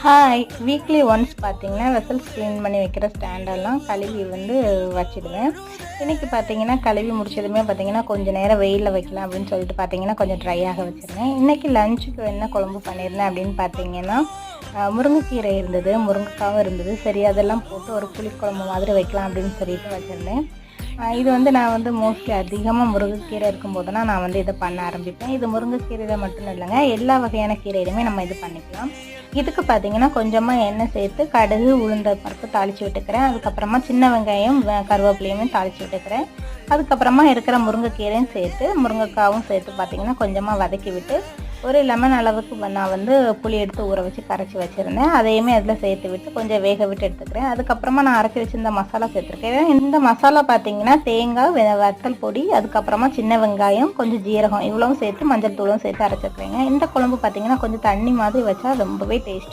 Hi! Weekly once பார்த்தீங்கன்னா, vessels clean பண்ணி வைக்கிற ஸ்டாண்டெல்லாம் கழுவி வச்சுடுவேன். இன்றைக்கி பார்த்தீங்கன்னா, கழுவி முடிச்சதுமே பார்த்தீங்கன்னா, கொஞ்சம் நேரம் வெயிலில் வைக்கலாம் அப்படின்னு சொல்லிட்டு பார்த்தீங்கன்னா, கொஞ்சம் ட்ரை ஆக வச்சுருந்தேன். இன்றைக்கி லஞ்சுக்கு என்ன குழம்பு பண்ணியிருந்தேன் அப்படின்னு பார்த்தீங்கன்னா, முருங்கைக்கீரை இருந்தது, முருங்கைக்காவும் இருந்தது. சரி அதெல்லாம் போட்டு ஒரு புளிக்குழம்பு மாதிரி வைக்கலாம் அப்படின்னு சொல்லிட்டு வச்சுருந்தேன். இது நான் மோஸ்ட்லி அதிகமாக முருங்கைக்கீரை இருக்கும்போதுனா நான் இதை பண்ண ஆரம்பிப்பேன். இது முருங்கைக்கீரையில் மட்டும் இல்லைங்க, எல்லா வகையான கீரையிலுமே நம்ம இது பண்ணிக்கலாம். இதுக்கு பார்த்தீங்கன்னா கொஞ்சமாக எண்ணெய் சேர்த்து கடுகு உளுந்த பருப்பு தாளித்து விட்டுக்கிறேன். அதுக்கப்புறமா சின்ன வெங்காயம் கருவேப்பிலையுமே தாளித்து விட்டுக்கிறேன். அதுக்கப்புறமா இருக்கிற முருங்கைக்கீரையும் சேர்த்து முருங்கைக்காவும் சேர்த்து பார்த்தீங்கன்னா கொஞ்சமாக வதக்கி விட்டு ஒரு லெமன் அளவுக்கு நான் புளி எடுத்து ஊற வச்சு கரைச்சி வச்சுருந்தேன். அதையுமே அதில் சேர்த்து விட்டு கொஞ்சம் வேக விட்டு எடுத்துக்கிறேன். அதுக்கப்புறமா நான் அரைச்சி வச்சுருந்த மசாலா சேர்த்துருக்கேன். இந்த மசாலா பார்த்தீங்கன்னா தேங்காய், வத்தல் பொடி, அதுக்கப்புறமா சின்ன வெங்காயம், கொஞ்சம் ஜீரகம் இவ்வளவும் சேர்த்து மஞ்சள் தூளும் சேர்த்து அரைச்சிருக்கிறேங்க. இந்த குழம்பு பார்த்தீங்கன்னா கொஞ்சம் தண்ணி மாதிரி வச்சா ரொம்பவே டேஸ்டியாக